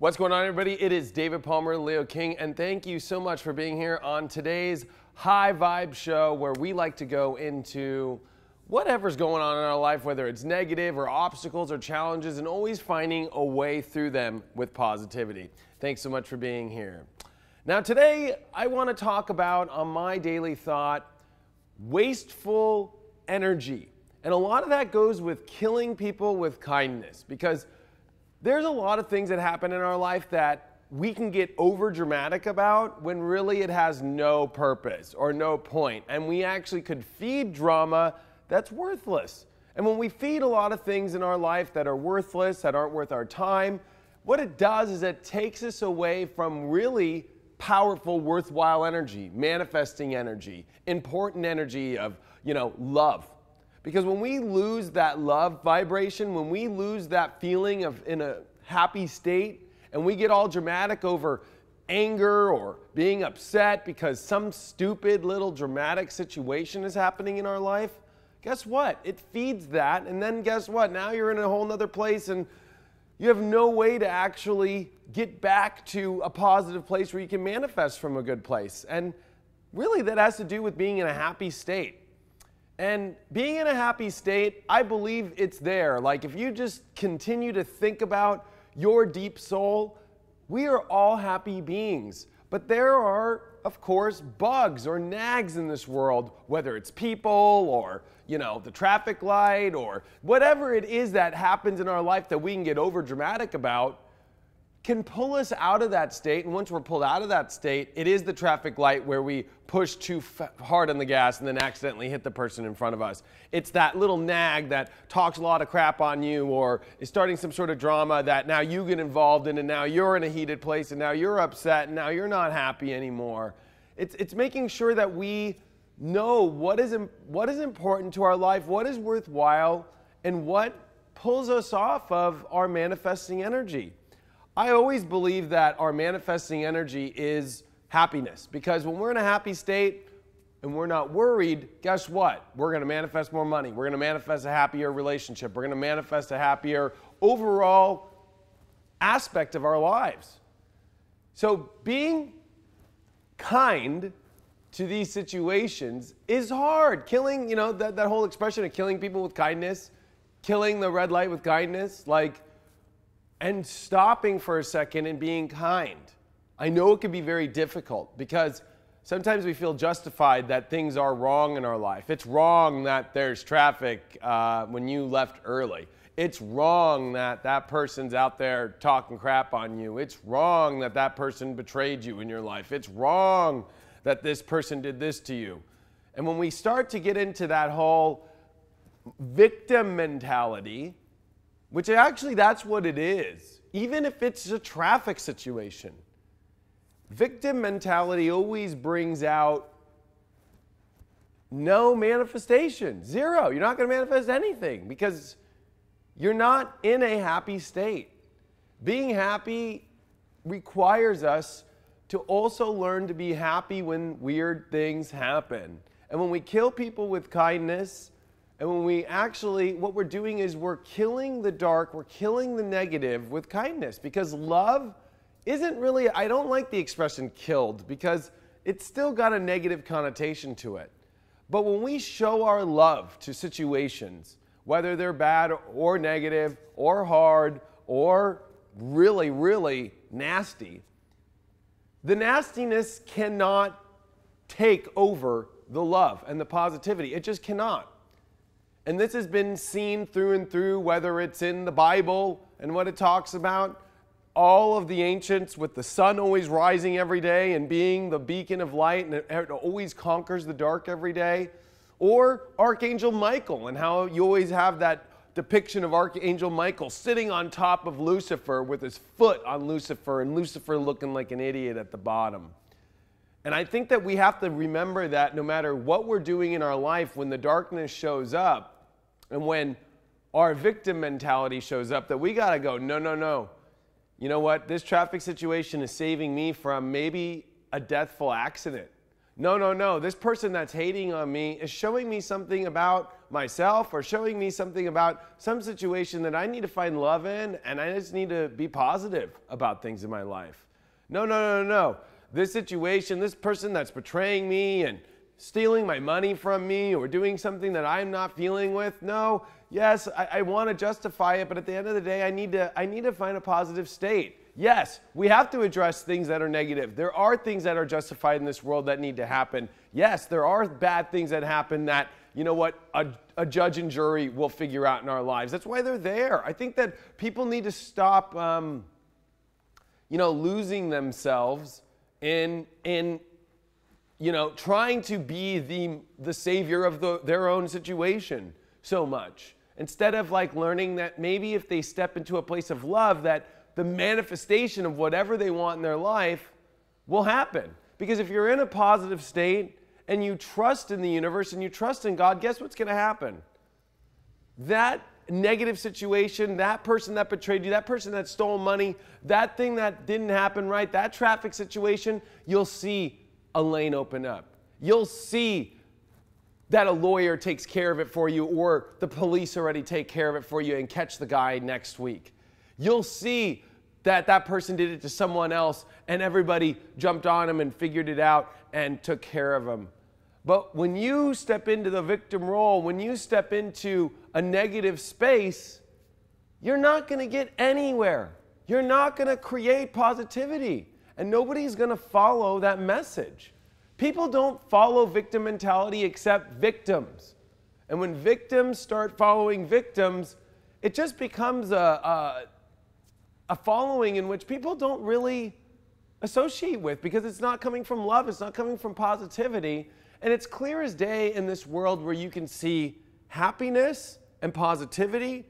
What's going on, everybody? It is David Palmer, Leo King, and thank you so much for being here on today's high vibe show where we like to go into whatever's going on in our life, whether it's negative or obstacles or challenges, and always finding a way through them with positivity. Thanks so much for being here. Now today, I want to talk about, on my daily thought, wasteful energy. And a lot of that goes with killing people with kindness, because there's a lot of things that happen in our life that we can get over dramatic about when really it has no purpose or no point. And we actually could feed drama that's worthless. And when we feed a lot of things in our life that are worthless, that aren't worth our time, what it does is it takes us away from really powerful, worthwhile energy, manifesting energy, important energy of, love. Because when we lose that love vibration, when we lose that feeling of in a happy state, and we get all dramatic over anger or being upset because some stupid little dramatic situation is happening in our life, guess what? It feeds that, and then guess what? Now you're in a whole nother place, and you have no way to actually get back to a positive place where you can manifest from a good place. And really that has to do with being in a happy state. And being in a happy state, I believe it's there. Like if you just continue to think about your deep soul, we are all happy beings. But there are, of course, bugs or nags in this world, whether it's people or, the traffic light or whatever it is that happens in our life that we can get over dramatic about, can pull us out of that state. And once we're pulled out of that state, it is the traffic light where we push too hard on the gas and then accidentally hit the person in front of us. It's that little nag that talks a lot of crap on you or is starting some sort of drama that now you get involved in, and now you're in a heated place, and now you're upset, and now you're not happy anymore. It's making sure that we know what is important to our life, what is worthwhile, and what pulls us off of our manifesting energy. I always believe that our manifesting energy is happiness, because when we're in a happy state and we're not worried, guess what? We're going to manifest more money. We're going to manifest a happier relationship. We're going to manifest a happier overall aspect of our lives. So being kind to these situations is hard. Killing, that whole expression of killing people with kindness, killing the red light with kindness, and stopping for a second and being kind. I know it can be very difficult because sometimes we feel justified that things are wrong in our life. It's wrong that there's traffic when you left early. It's wrong that that person's out there talking crap on you. It's wrong that that person betrayed you in your life. It's wrong that this person did this to you. And when we start to get into that whole victim mentality, which actually that's what it is, even if it's a traffic situation. Victim mentality always brings out no manifestation, zero. You're not going to manifest anything because you're not in a happy state. Being happy requires us to also learn to be happy when weird things happen. And when we kill people with kindness, and when we actually, what we're doing is we're killing the dark, we're killing the negative with kindness, because love isn't really, I don't like the expression killed because it's still got a negative connotation to it. But when we show our love to situations, whether they're bad or negative or hard or really, really nasty, the nastiness cannot take over the love and the positivity. It just cannot. And this has been seen through and through, whether it's in the Bible and what it talks about, all of the ancients with the sun always rising every day and being the beacon of light, and it always conquers the dark every day, or Archangel Michael and how you always have that depiction of Archangel Michael sitting on top of Lucifer with his foot on Lucifer and Lucifer looking like an idiot at the bottom. And I think that we have to remember that no matter what we're doing in our life, when the darkness shows up and when our victim mentality shows up, that we got to go, no, no, no. You know what? This traffic situation is saving me from maybe a deathful accident. No, no, no. This person that's hating on me is showing me something about myself or showing me something about some situation that I need to find love in, and I just need to be positive about things in my life. No, no, no, no, no. This situation, this person that's betraying me and stealing my money from me or doing something that I'm not feeling with. No, yes, I want to justify it, but at the end of the day, I need to find a positive state. Yes, we have to address things that are negative. There are things that are justified in this world that need to happen. Yes, there are bad things that happen that, you know what, a judge and jury will figure out in our lives. That's why they're there. I think that people need to stop, losing themselves in trying to be the savior of their own situation so much. Instead of like learning that maybe if they step into a place of love, that the manifestation of whatever they want in their life will happen. Because if you're in a positive state and you trust in the universe and you trust in God, guess what's going to happen? That negative situation, that person that betrayed you, that person that stole money, that thing that didn't happen right, that traffic situation, you'll see a lane open up. You'll see that a lawyer takes care of it for you, or the police already take care of it for you and catch the guy next week. You'll see that that person did it to someone else and everybody jumped on him and figured it out and took care of him. But when you step into the victim role, when you step into a negative space, you're not going to get anywhere. You're not going to create positivity. And nobody's going to follow that message. People don't follow victim mentality except victims. And when victims start following victims, it just becomes a following in which people don't really associate with, because it's not coming from love, it's not coming from positivity. And it's clear as day in this world where you can see happiness and positivity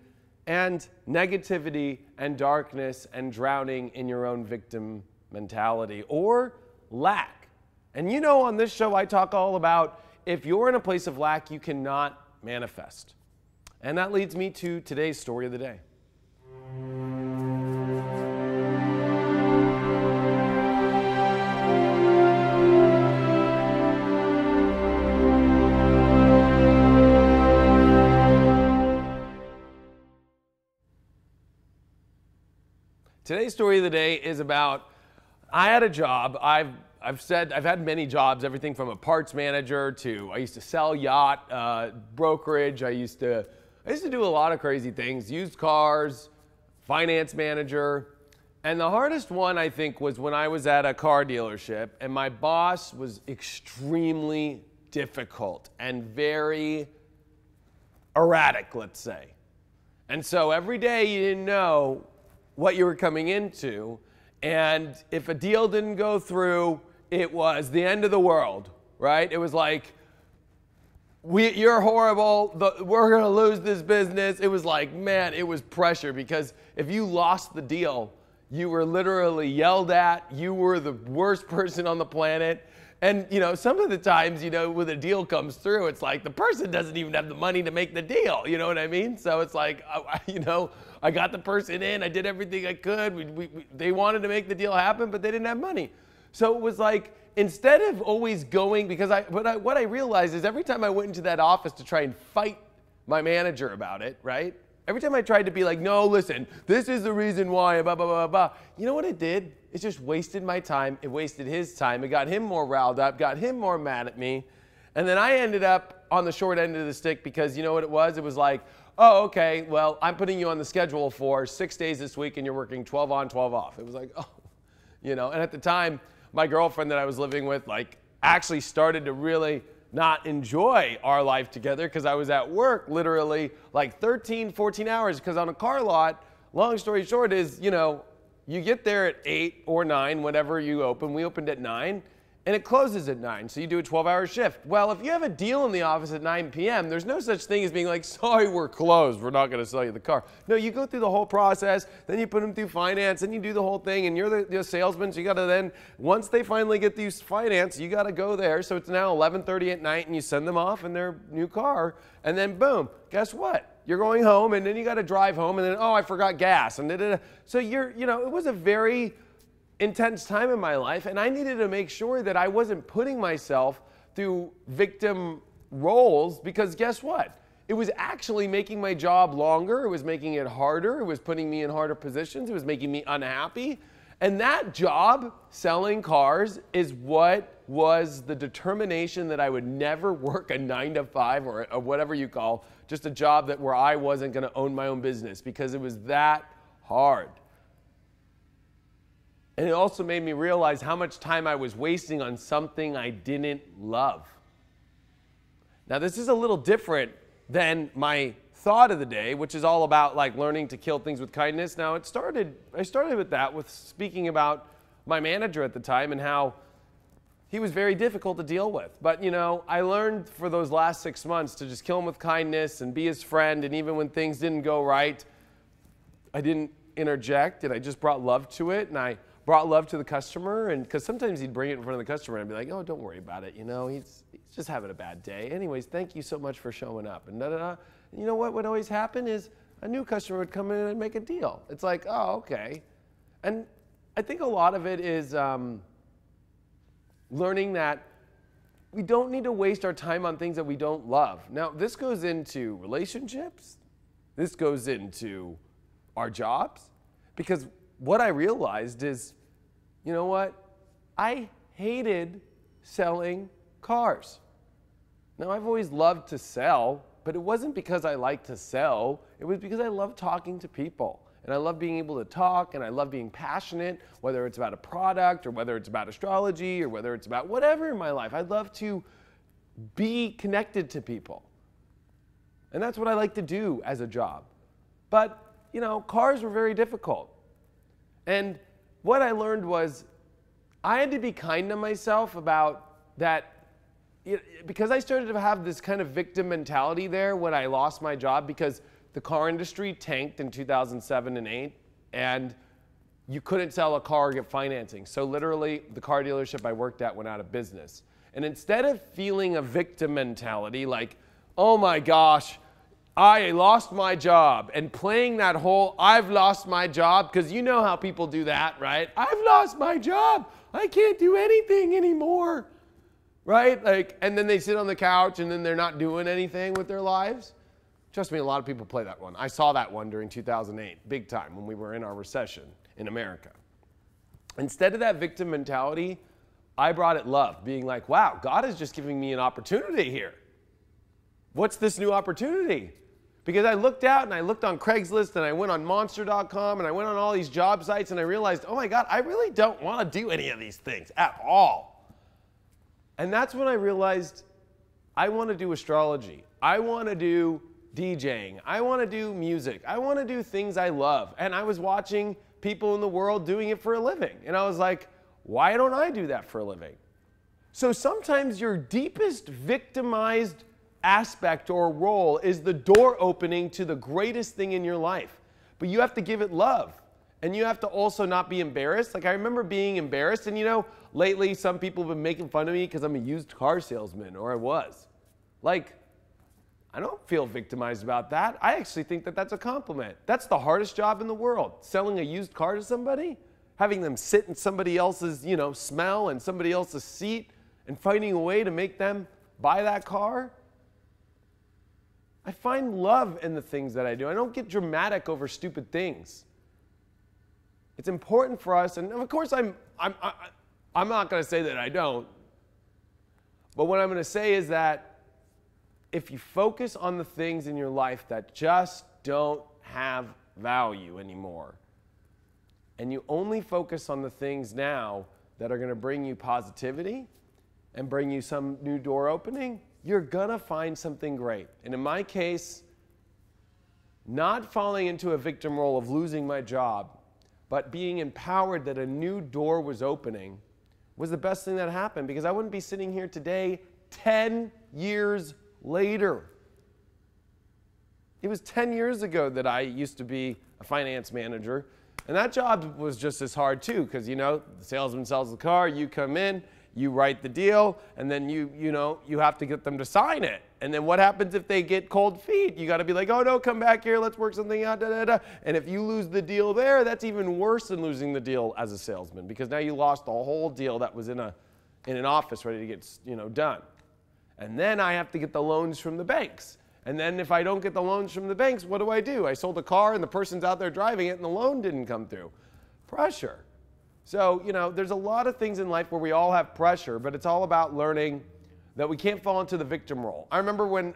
and negativity and darkness and drowning in your own victim mentality or lack. And you know, on this show I talk all about if you're in a place of lack, you cannot manifest. And that leads me to today's story of the day. Today's story of the day is about, I had a job. I've had many jobs, everything from a parts manager to, I used to sell yacht brokerage. I used to do a lot of crazy things, used cars, finance manager. And the hardest one, I think, was when I was at a car dealership and my boss was extremely difficult and very erratic, let's say. And so every day you didn't know what you were coming into, and if a deal didn't go through, it was the end of the world, right? It was like, you're horrible, we're gonna lose this business. It was like, man, it was pressure, because if you lost the deal, you were literally yelled at, you were the worst person on the planet. And some of the times, when a deal comes through, it's like the person doesn't even have the money to make the deal, you know what I mean? So it's like, I got the person in, I did everything I could. They wanted to make the deal happen, but they didn't have money. So it was like, instead of always going, because what I realized is every time I went into that office to try and fight my manager about it, right? Every time I tried to be like, no, listen, this is the reason why, blah, blah, blah, blah. You know what it did? It just wasted my time. It wasted his time. It got him more riled up, got him more mad at me. And then I ended up on the short end of the stick, because you know what it was? It was like, oh, okay, well, I'm putting you on the schedule for 6 days this week and you're working 12 on, 12 off. It was like, oh, and at the time, my girlfriend that I was living with, actually started to really not enjoy our life together, because I was at work literally 13, 14 hours, because on a car lot, long story short is, you get there at 8 or 9, whenever you open. We opened at 9, and it closes at 9, so you do a 12-hour shift. Well, if you have a deal in the office at 9 p.m., there's no such thing as being like, sorry, we're closed, we're not going to sell you the car. No, you go through the whole process, then you put them through finance, then you do the whole thing, and you're the salesman, so you got to then, once they finally get these finance, you got to go there, so it's now 11:30 at night, and you send them off in their new car, and then boom, guess what? You're going home, and then you got to drive home, and then, oh, I forgot gas, and da-da-da. So it was a very intense time in my life, and I needed to make sure that I wasn't putting myself through victim roles, because guess what? It was actually making my job longer, it was making it harder, it was putting me in harder positions, it was making me unhappy. And that job, selling cars, is what was the determination that I would never work a 9-to-5 or whatever you call, just a job where I wasn't going to own my own business, because it was that hard. And it also made me realize how much time I was wasting on something I didn't love. Now, this is a little different than my thought of the day, which is all about like learning to kill things with kindness. Now, I started with that, with speaking about my manager at the time and how he was very difficult to deal with. But, you know, I learned for those last 6 months to just kill him with kindness and be his friend. And even when things didn't go right, I didn't interject, and I just brought love to it. And I brought love to the customer, and because sometimes he'd bring it in front of the customer and I'd be like, oh, don't worry about it, you know, he's just having a bad day. Anyways, thank you so much for showing up. And da-da-da. And you know what would always happen is a new customer would come in and make a deal. It's like, oh, okay. And I think a lot of it is learning that we don't need to waste our time on things that we don't love. Now, this goes into relationships. This goes into our jobs, because what I realized is, you know what? I hated selling cars. Now, I've always loved to sell, but it wasn't because I like to sell. It was because I love talking to people. And I love being able to talk, and I love being passionate, whether it's about a product or whether it's about astrology or whether it's about whatever in my life. I love to be connected to people. And that's what I like to do as a job. But, you know, cars were very difficult. And what I learned was I had to be kind to myself about that, because I started to have this kind of victim mentality there when I lost my job, because the car industry tanked in 2007 and 8, and you couldn't sell a car or get financing. So literally, the car dealership I worked at went out of business. And instead of feeling a victim mentality like, oh my gosh, I lost my job, and playing that whole I've lost my job, because you know how people do that, right? I've lost my job. I can't do anything anymore, right? Like, and then they sit on the couch and then they're not doing anything with their lives. Trust me, a lot of people play that one. I saw that one during 2008, big time, when we were in our recession in America. Instead of that victim mentality, I brought it love, being like, wow, God is just giving me an opportunity here. What's this new opportunity? Because I looked out and I looked on Craigslist and I went on monster.com and I went on all these job sites and I realized, oh my God, I really don't want to do any of these things at all. And that's when I realized I want to do astrology. I want to do DJing. I want to do music. I want to do things I love. And I was watching people in the world doing it for a living. And I was like, why don't I do that for a living? So sometimes your deepest victimized aspect or role is the door opening to the greatest thing in your life. But you have to give it love. And you have to also not be embarrassed. Like, I remember being embarrassed. And you know, lately some people have been making fun of me because I'm a used car salesman, or I was. Like, I don't feel victimized about that. I actually think that that's a compliment. That's the hardest job in the world. Selling a used car to somebody, having them sit in somebody else's, you know, smell and somebody else's seat, and finding a way to make them buy that car. I find love in the things that I do. I don't get dramatic over stupid things. It's important for us, and of course I'm not going to say that I don't. But what I'm going to say is that if you focus on the things in your life that just don't have value anymore, and you only focus on the things now that are going to bring you positivity and bring you some new door opening, you're going to find something great. And in my case, not falling into a victim role of losing my job, but being empowered that a new door was opening was the best thing that happened, because I wouldn't be sitting here today 10 years later. It was 10 years ago that I used to be a finance manager, and that job was just as hard too, because, you know, the salesman sells the car, you come in, you write the deal, and then you have to get them to sign it. And then what happens if they get cold feet? You got to be like, oh no, come back here, let's work something out, da, da, da. And if you lose the deal there, that's even worse than losing the deal as a salesman, because now you lost the whole deal that was in an office ready to get done. And then I have to get the loans from the banks. And then if I don't get the loans from the banks, what do? I sold a car and the person's out there driving it and the loan didn't come through. Pressure. So, there's a lot of things in life where we all have pressure, but it's all about learning that we can't fall into the victim role. I remember when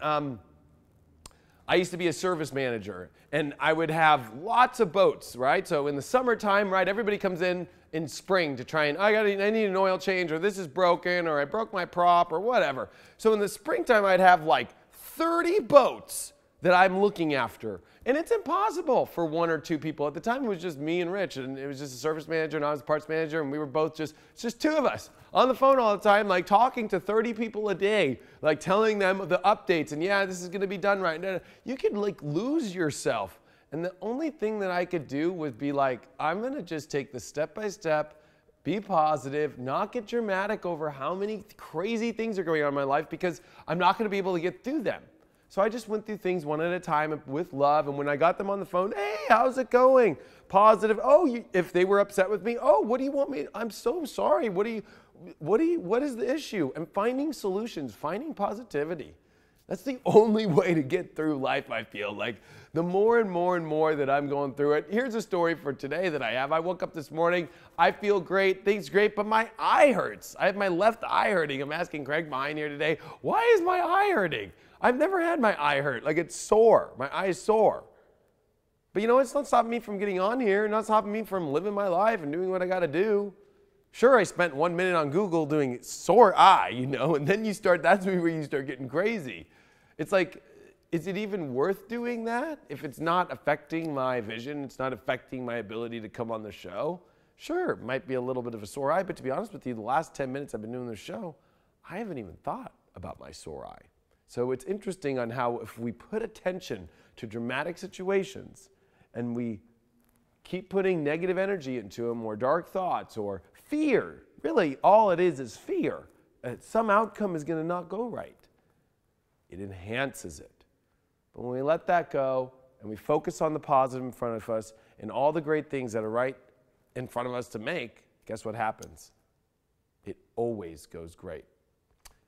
I used to be a service manager, and I would have lots of boats, right? So in the summertime, right, everybody comes in spring to try and, I need an oil change, or this is broken, or I broke my prop, or whatever. So in the springtime, I'd have like 30 boats that I'm looking after. And it's impossible for one or two people. At the time, it was just me and Rich, and it was just a service manager, and I was a parts manager, and we were both it's just two of us on the phone all the time, like talking to 30 people a day, like telling them the updates, and yeah, this is gonna be done right. You could like lose yourself. And the only thing that I could do was be like, I'm gonna just take this step by step, be positive, not get dramatic over how many crazy things are going on in my life, because I'm not gonna be able to get through them. So I just went through things one at a time with love, and when I got them on the phone, hey, how's it going? Positive. Oh, if they were upset with me, oh, what do you want me? I'm so sorry. What is the issue? And finding solutions, finding positivity. That's the only way to get through life, I feel like. The more and more and more that I'm going through it. Here's a story for today that I have. I woke up this morning, I feel great, things great, but my eye hurts. I have my left eye hurting. I'm asking Craig behind here today, why is my eye hurting? I've never had my eye hurt. Like, it's sore. My eye is sore. But it's not stopping me from getting on here, not stopping me from living my life and doing what I got to do. Sure, I spent 1 minute on Google doing sore eye, and then that's where you start getting crazy. It's like, is it even worth doing that if it's not affecting my vision, it's not affecting my ability to come on the show? Sure, it might be a little bit of a sore eye, but to be honest with you, the last 10 minutes I've been doing this show, I haven't even thought about my sore eye. So it's interesting on how if we put attention to dramatic situations and we keep putting negative energy into them, or dark thoughts, or fear, really all it is fear. Some outcome is going to not go right. It enhances it. But when we let that go and we focus on the positive in front of us and all the great things that are right in front of us to make, guess what happens? It always goes great.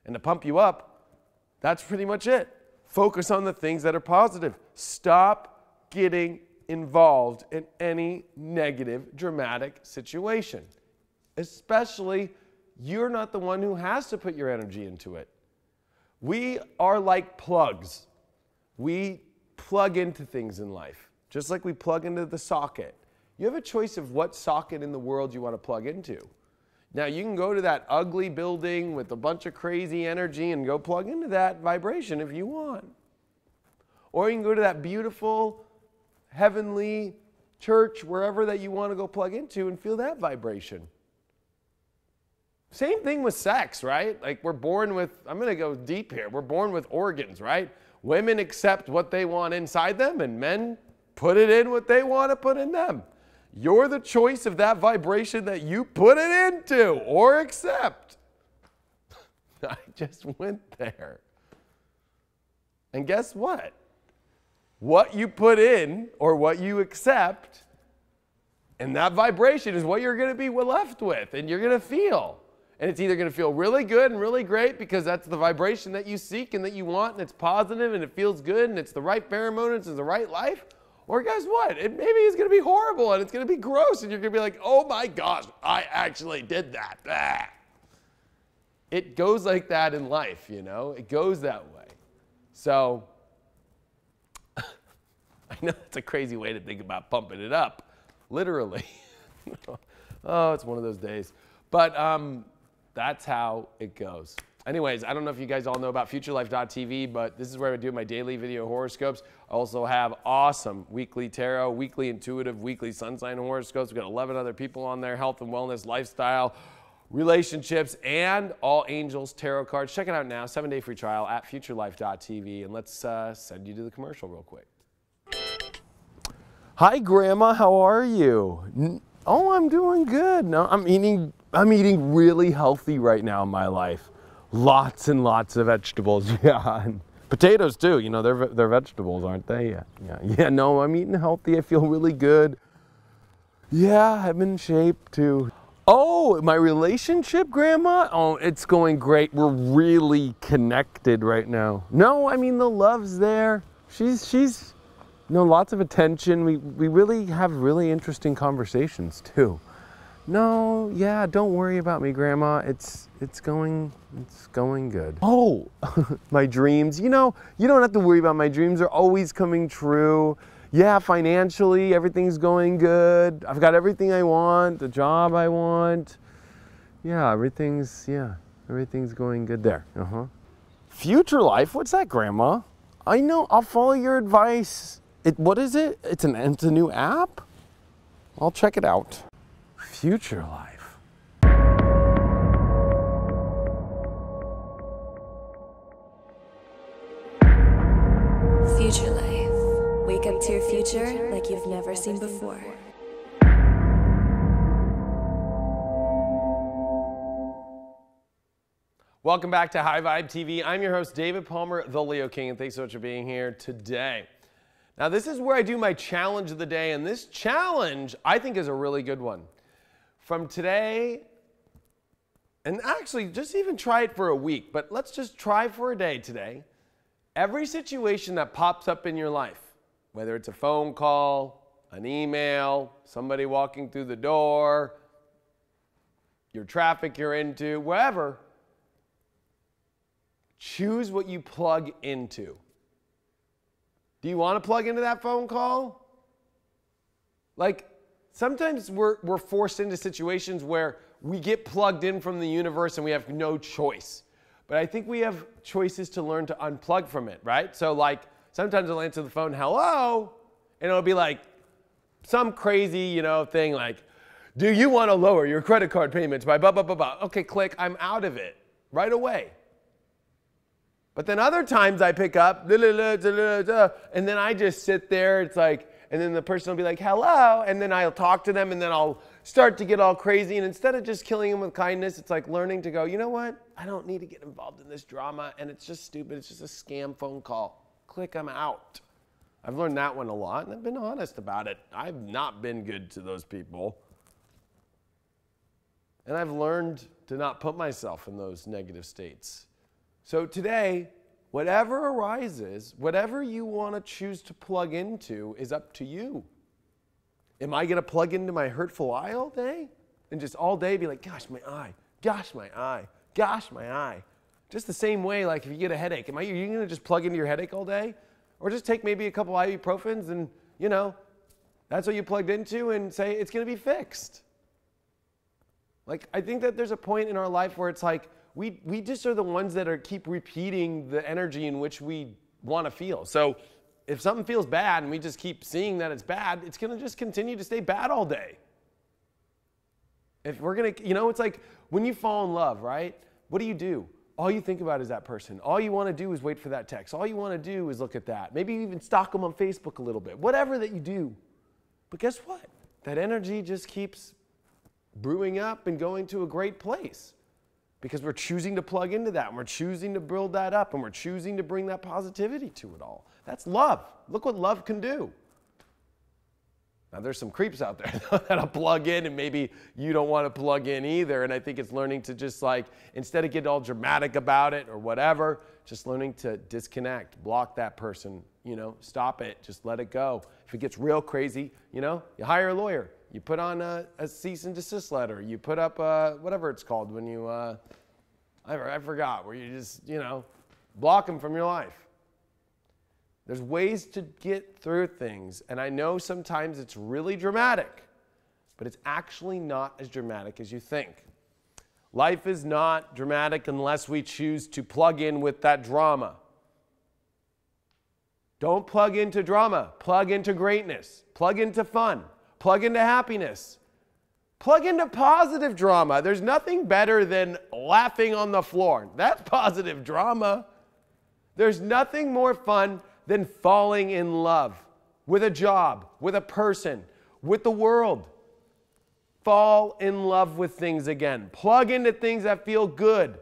And to pump you up, that's pretty much it. Focus on the things that are positive. Stop getting involved in any negative, dramatic situation. Especially, you're not the one who has to put your energy into it. We are like plugs. We plug into things in life, just like we plug into the socket. You have a choice of what socket in the world you want to plug into. Now, you can go to that ugly building with a bunch of crazy energy and go plug into that vibration if you want. Or you can go to that beautiful, heavenly church, wherever that you want to go plug into, and feel that vibration. Same thing with sex, right? Like, we're born with, I'm going to go deep here, we're born with organs, right? Women accept what they want inside them, and men put it in what they want to put in them. You're the choice of that vibration that you put it into or accept. I just went there. And guess what? What you put in or what you accept, and that vibration is what you're going to be left with and you're going to feel. And it's either going to feel really good and really great because that's the vibration that you seek and that you want, and it's positive and it feels good and it's the right pheromones and the right life. Or guess what? Maybe it's going to be horrible and it's going to be gross and you're going to be like, oh my gosh, I actually did that. Ah. It goes like that in life, It goes that way. So, I know it's a crazy way to think about pumping it up, literally. Oh, it's one of those days. But that's how it goes. Anyways, I don't know if you guys all know about futurelife.tv, but this is where I do my daily video horoscopes. I also have awesome weekly tarot, weekly intuitive, weekly sun sign horoscopes. We've got 11 other people on there, health and wellness, lifestyle, relationships, and all angels tarot cards. Check it out now, 7-day free trial at futurelife.tv. And let's send you to the commercial real quick. Hi, Grandma, how are you? Oh, I'm doing good. No, I'm eating I'm eating really healthy right now in my life. Lots and lots of vegetables, yeah. And potatoes too, you know, they're vegetables, aren't they? Yeah, no, I'm eating healthy. I feel really good. Yeah, I'm in shape too. Oh, my relationship, Grandma? Oh, it's going great. We're really connected right now. No, I mean, the love's there. She's you know, lots of attention. We really have really interesting conversations too. No, yeah, don't worry about me, Grandma. It's going good. Oh, my dreams. You know, you don't have to worry about my dreams. They're always coming true. Yeah, financially, everything's going good. I've got everything I want, the job I want. Yeah, everything's going good there. Future life? What's that, Grandma? I know, I'll follow your advice. What is it? It's a new app? I'll check it out. Future life. Future life. Wake up to your future like you've never seen before. Welcome back to High Vibe TV. I'm your host, David Palmer, the Leo King, and thanks so much for being here today. Now, this is where I do my challenge of the day, and this challenge, I think, is a really good one. From today, and actually, just even try it for a week, but let's just try for a day today. Every situation that pops up in your life, whether it's a phone call, an email, somebody walking through the door, your traffic you're into, wherever, choose what you plug into. Do you want to plug into that phone call? Like, sometimes we're forced into situations where we get plugged in from the universe and we have no choice. But I think we have choices to learn to unplug from it, right? So like, sometimes I'll answer the phone, hello, and it'll be like some crazy, you know, thing like, do you want to lower your credit card payments by blah, blah, blah, blah. Okay, click, I'm out of it right away. But then other times I pick up, and then I just sit there, it's like, and then the person will be like, hello, and then I'll talk to them, and then I'll start to get all crazy, and instead of just killing them with kindness, it's like learning to go, you know what, I don't need to get involved in this drama, and it's just stupid, it's just a scam phone call. Click, I'm out. I've learned that one a lot, and I've been honest about it. I've not been good to those people. And I've learned to not put myself in those negative states. So today, whatever arises, whatever you want to choose to plug into is up to you. Am I going to plug into my hurtful eye all day? And just all day be like, gosh, my eye, gosh, my eye, gosh, my eye. Just the same way, like if you get a headache, are you going to just plug into your headache all day? Or just take maybe a couple ibuprofens and, you know, that's what you plugged into and say it's going to be fixed. Like, I think that there's a point in our life where it's like, we just are the ones that keep repeating the energy in which we want to feel. So if something feels bad and we just keep seeing that it's bad, it's going to just continue to stay bad all day. If we're going to, you know, it's like when you fall in love, right? What do? All you think about is that person. All you want to do is wait for that text. All you want to do is look at that. Maybe you even stalk them on Facebook a little bit. Whatever that you do. But guess what? That energy just keeps brewing up and going to a great place. Because we're choosing to plug into that, and we're choosing to build that up, and we're choosing to bring that positivity to it all. That's love. Look what love can do. Now, there's some creeps out there that'll plug in, and maybe you don't want to plug in either. And I think it's learning to just like, instead of getting all dramatic about it or whatever, just learning to disconnect, block that person, you know, stop it, just let it go. If it gets real crazy, you know, you hire a lawyer. You put on a cease and desist letter. You put up whatever it's called when you, I forgot, where you just, you know, block them from your life. There's ways to get through things. And I know sometimes it's really dramatic, but it's actually not as dramatic as you think. Life is not dramatic unless we choose to plug in with that drama. Don't plug into drama. Plug into greatness. Plug into fun. Plug into happiness. Plug into positive drama. There's nothing better than laughing on the floor. That's positive drama. There's nothing more fun than falling in love with a job, with a person, with the world. fall in love with things again. Plug into things that feel good.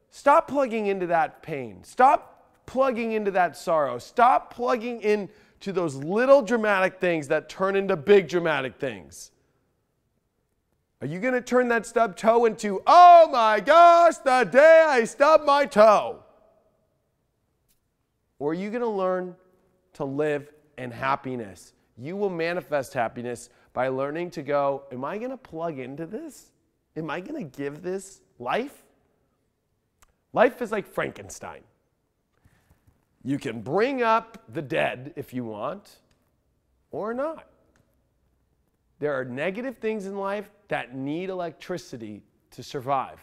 Stop plugging into that pain. Stop plugging into that sorrow. Stop plugging into those little dramatic things that turn into big dramatic things. Are you going to turn that stubbed toe into, oh my gosh, the day I stubbed my toe? Or are you going to learn to live in happiness? You will manifest happiness by learning to go, am I going to plug into this? Am I going to give this life? Life is like Frankenstein. You can bring up the dead if you want, or not. There are negative things in life that need electricity to survive.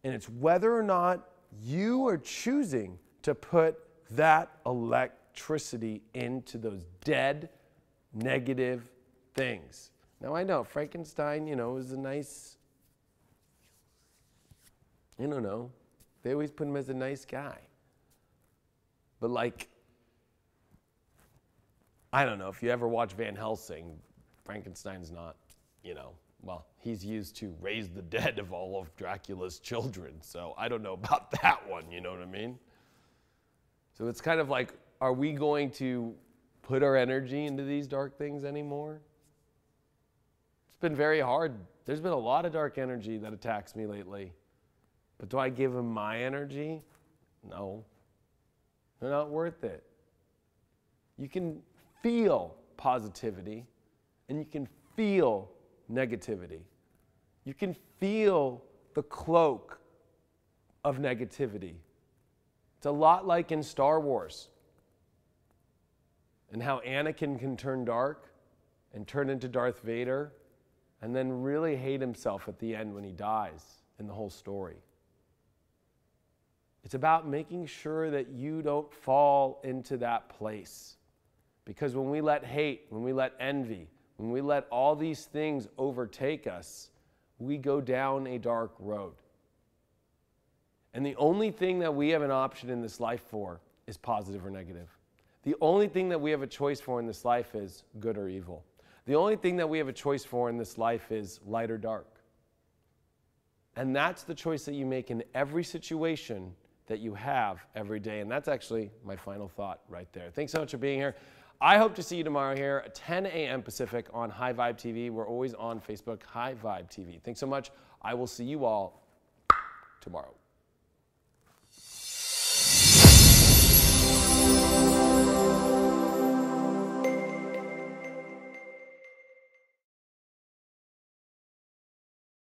And it's whether or not you are choosing to put that electricity into those dead, negative things. Now I know Frankenstein, is a nice, I don't know, they always put him as a nice guy. But I don't know, if you ever watch Van Helsing, Frankenstein's not, well, he's used to raise the dead of all of Dracula's children. So I don't know about that one, you know what I mean? So it's kind of like, are we going to put our energy into these dark things anymore? It's been very hard. There's been a lot of dark energy that attacks me lately. But do I give them my energy? No. They're not worth it. You can feel positivity and you can feel negativity. You can feel the cloak of negativity. It's a lot like in Star Wars and how Anakin can turn dark and turn into Darth Vader and then really hate himself at the end when he dies in the whole story. It's about making sure that you don't fall into that place. Because when we let hate, when we let envy, when we let all these things overtake us, we go down a dark road. And the only thing that we have an option in this life for is positive or negative. The only thing that we have a choice for in this life is good or evil. The only thing that we have a choice for in this life is light or dark. And that's the choice that you make in every situation that you have every day. And that's actually my final thought right there. Thanks so much for being here. I hope to see you tomorrow here at 10 a.m. Pacific on High Vibe TV. We're always on Facebook, High Vibe TV. Thanks so much. I will see you all tomorrow.